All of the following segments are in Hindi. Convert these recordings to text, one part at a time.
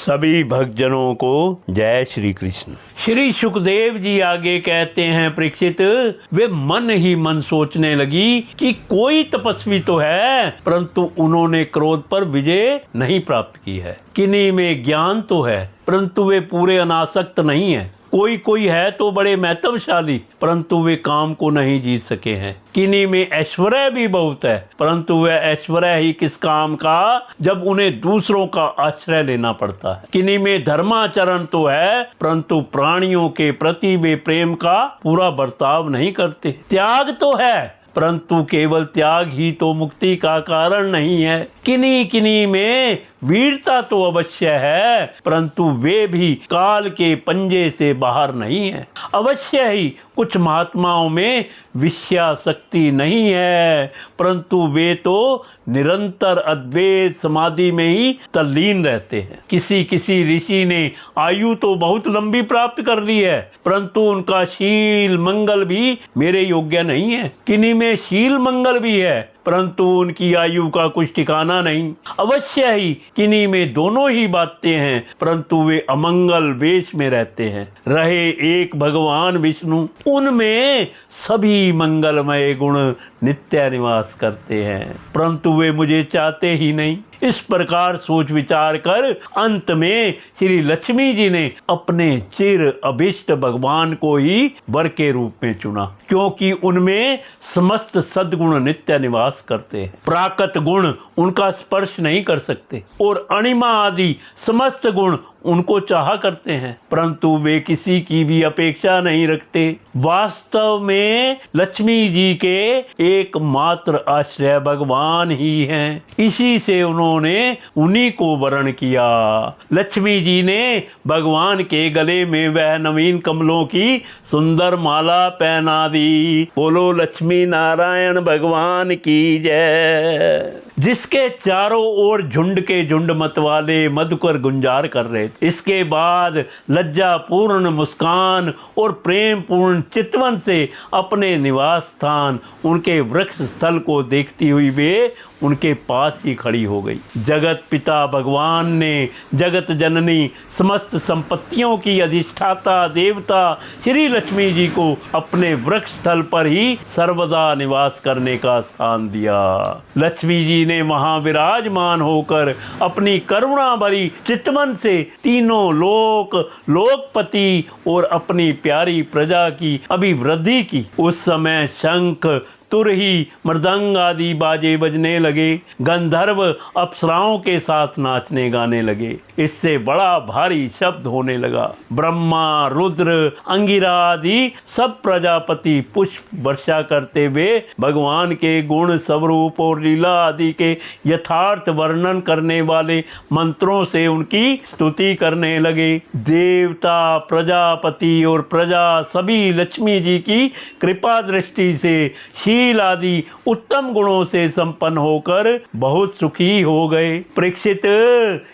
सभी भक्तजनों को जय श्री कृष्ण। श्री सुखदेव जी आगे कहते हैं, परीक्षित, वे मन ही मन सोचने लगी कि कोई तपस्वी तो है, परंतु उन्होंने क्रोध पर विजय नहीं प्राप्त की है। किन्हीं में ज्ञान तो है, परंतु वे पूरे अनासक्त नहीं है। कोई है तो बड़े महत्वशाली, परंतु वे काम को नहीं जीत सके हैं। किन्हीं में ऐश्वर्य भी बहुत है, परंतु वह ऐश्वर्य ही किस काम का जब उन्हें दूसरों का आश्रय लेना पड़ता है। किन्हीं में धर्माचरण तो है, परंतु प्राणियों के प्रति वे प्रेम का पूरा बर्ताव नहीं करते। त्याग तो है, परंतु केवल त्याग ही तो मुक्ति का कारण नहीं है। किन्हीं में वीरता तो अवश्य है, परंतु वे भी काल के पंजे से बाहर नहीं है। अवश्य ही कुछ महात्माओं में विषयासक्ति नहीं है, परंतु वे तो निरंतर अद्वैत समाधि में ही तल्लीन रहते हैं। किसी ऋषि ने आयु तो बहुत लंबी प्राप्त कर ली है, परंतु उनका शील मंगल भी मेरे योग्य नहीं है। किन्हीं में शील मंगल भी है, परंतु उनकी आयु का कुछ ठिकाना नहीं। अवश्य ही किन्हीं में दोनों ही बातें हैं, परंतु वे अमंगल वेश में रहते हैं। रहे एक भगवान विष्णु, उनमें सभी मंगलमय गुण नित्य निवास करते हैं, परंतु वे मुझे चाहते ही नहीं। इस प्रकार सोच विचार कर अंत में श्री लक्ष्मी जी ने अपने चिर अभिष्ट भगवान को ही वर के रूप में चुना, क्योंकि उनमें समस्त सद्गुण नित्य निवास करते हैं। प्राकृत गुण उनका स्पर्श नहीं कर सकते और अणिमा आदि समस्त गुण उनको चाहा करते हैं, परंतु वे किसी की भी अपेक्षा नहीं रखते। वास्तव में लक्ष्मी जी के एकमात्र आश्रय भगवान ही हैं। इसी से उन्होंने उन्हीं को वरण किया। लक्ष्मी जी ने भगवान के गले में वह नवीन कमलों की सुंदर माला पहना दी। बोलो लक्ष्मी नारायण भगवान की जय। जिसके चारों ओर झुंड के झुंड मतवाले मधुकर गुंजार कर रहे थे। इसके बाद लज्जापूर्ण मुस्कान और प्रेम पूर्ण चितवन से अपने निवास स्थान उनके वृक्ष स्थल को देखती हुई वे उनके पास ही खड़ी हो गई। जगत पिता भगवान ने जगत जननी समस्त संपत्तियों की अधिष्ठाता देवता श्री लक्ष्मी जी को अपने वृक्ष स्थल पर ही सर्वदा निवास करने का स्थान दिया। लक्ष्मी जी ने वहां विराजमान होकर अपनी करुणा भरी चितवन से तीनों लोकपति और अपनी प्यारी प्रजा की अभिवृद्धि की। उस समय शंख तुरही मृदंग आदि बाजे बजने लगे। गंधर्व अप्सराओं के साथ नाचने गाने लगे। इससे बड़ा भारी शब्द होने लगा। ब्रह्मा रुद्र अंगिरा आदि सब प्रजापति पुष्प वर्षा करते हुए भगवान के गुण स्वरूप और लीला आदि के यथार्थ वर्णन करने वाले मंत्रों से उनकी स्तुति करने लगे। देवता प्रजापति और प्रजा सभी लक्ष्मी जी की कृपा दृष्टि से शील आदि उत्तम गुणों से संपन्न होकर बहुत सुखी हो गए। परीक्षित,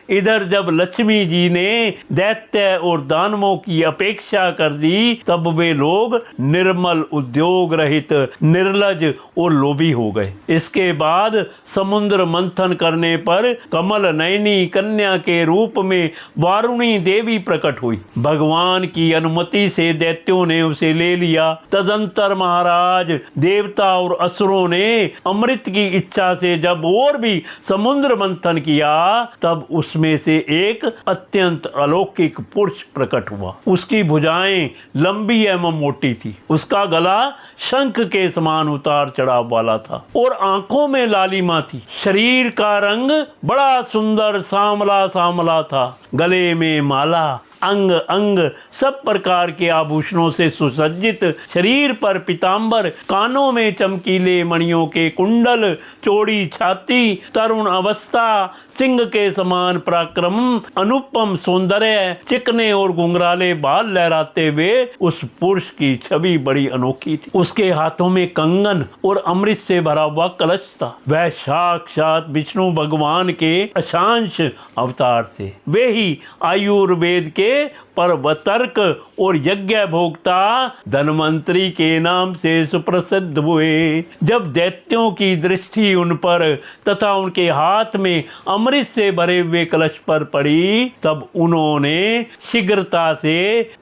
इधर जब लक्ष्मी जी ने दैत्य और दानवों की अपेक्षा कर दी, तब वे लोग निर्मल उद्योग रहित निर्लज और लोभी हो गए। इसके बाद समुद्र मंथन करने पर कमल नयनी कन्या के रूप में वारुणी देवी प्रकट हुई। भगवान की अनुमति से दैत्यों ने उसे ले लिया। तदंतर महाराज देवता और असुरों ने अमृत की इच्छा से जब और भी समुद्र मंथन किया, तब उसमें से एक अत्यंत अलौकिक पुरुष प्रकट हुआ। उसकी भुजाएं लंबी एवं मोटी थी। उसका गला शंख के समान उतार चढ़ाव वाला था और आंखों में लालिमा थी। शरीर का रंग बड़ा सुंदर सांवला था। गले में माला, अंग अंग सब प्रकार के आभूषणों से सुसज्जित, शरीर पर पीतांबर, कानों में चमकीले मणियों के कुंडल, चौड़ी छाती, तरुण अवस्था, सिंह के समान पराक्रम, अनुपम सौंदर्य, चिकने और घुंघराले बाल लहराते हुए उस पुरुष की छवि बड़ी अनोखी थी। उसके हाथों में कंगन और अमृत से भरा हुआ कलश था। वह साक्षात विष्णु भगवान के अशांश अवतार थे। वे ही ही आयुर्वेद के परवतर्क और यज्ञ भोक्ता धन्वंतरी के नाम से सुप्रसिद्ध हुए। जब दैत्यों की दृष्टि उन पर तथा उनके हाथ में अमृत से भरे हुए कलश पर पड़ी, तब उन्होंने शीघ्रता से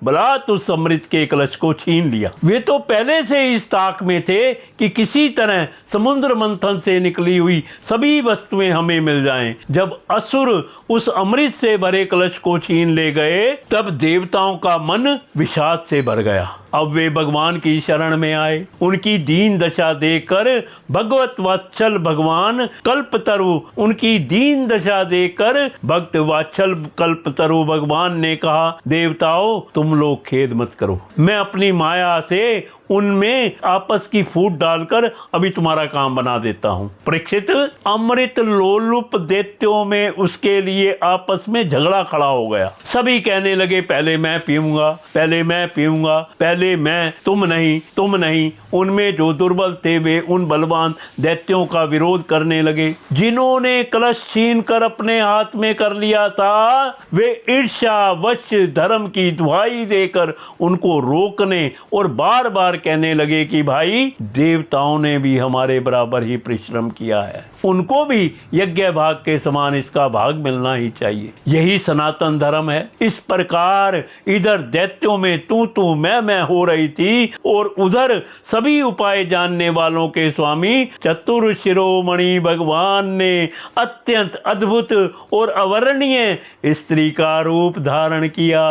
बलात् उस अमृत के कलश को छीन लिया। वे तो पहले से इस ताक में थे कि किसी तरह समुद्र मंथन से निकली हुई सभी वस्तुएं हमें मिल जाएं। जब असुर उस अमृत से भरे कलश को छीन ले गए, तब देवताओं का मन विषाद से भर गया। अब वे भगवान की शरण में आए। उनकी दीन दशा देखकर भगवत वात्सल भगवान कल्पतरु उनकी दीन दशा देखकर भक्त वात्सल कल्पतरु भगवान ने कहा, देवताओं तुम लोग खेद मत करो, मैं अपनी माया से उनमें आपस की फूट डालकर अभी तुम्हारा काम बना देता हूँ। परीक्षित, अमृत लोलुप दैत्यों में उसके लिए आपस में झगड़ा खड़ा हो गया। सभी कहने लगे, पहले मैं पीऊंगा, पहले मैं पीऊंगा, पहले मैं, तुम नहीं, तुम नहीं। उनमें जो दुर्बल थे वे उन बलवान दैत्यों का विरोध करने लगे। जिन्होंने कलश छीन कर अपने हाथ में कर लिया था, वे ईर्ष्या वश धर्म की दुहाई देकर उनको रोकने और बार बार कहने लगे कि भाई देवताओं ने भी हमारे बराबर ही परिश्रम किया है, उनको भी यज्ञ भाग के समान इसका भाग मिलना ही चाहिए। यही सनातन धर्म है। इस प्रकार इधर दैत्यों में तू मैं हो रही थी और उधर सभी उपाय जानने वालों के स्वामी चतुर शिरोमणि भगवान ने अत्यंत अद्भुत और अवर्णनीय स्त्री का रूप धारण किया।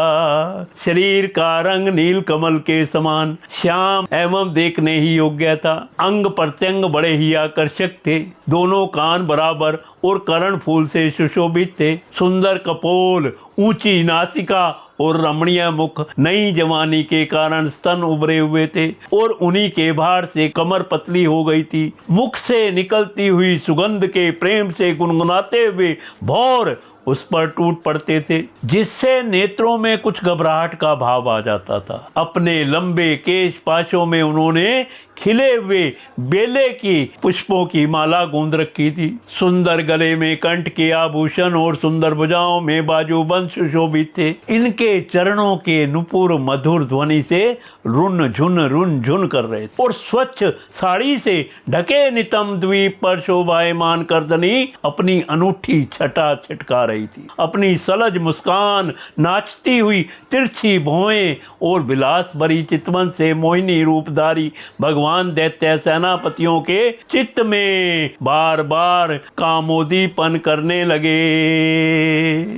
शरीर का रंग नील कमल के समान श्याम एवं देखने ही योग्य था। अंग प्रत्यंग बड़े ही आकर्षक थे। दोनों कान बराबर और कर्ण फूल से सुशोभित थे। सुंदर कपोल, ऊंची नासिका और रमणीय मुख, नई जवानी के कारण स्तन उभरे हुए थे और उन्हीं के भार से कमर पतली हो गई थी। मुख से निकलती हुई सुगंध के प्रेम से गुनगुनाते हुए भौर उस पर टूट पड़ते थे, जिससे नेत्रों में कुछ घबराहट का भाव आ जाता था। अपने लंबे केश पाशों में उन्होंने खिले हुए बेले की पुष्पों की माला गूंद रखी थी। सुंदर गले में कंठ के आभूषण और सुंदर भुजाओं में बाजूबंद सुशोभित थे। इनके चरणों के नुपुर मधुर ध्वनि से रुन झुन कर रहे थे और स्वच्छ साड़ी से ढके नितम द्वीप पर शोभायमान करदनी अपनी अनूठी छटा छिटका रही थी। अपनी सलज मुस्कान, नाचती हुई तिरछी भौएं और विलास भरी चितवन से मोहिनी रूपधारी भगवान दैत्य सेनापतियों के चित्त में बार बार कामोदीपन करने लगे।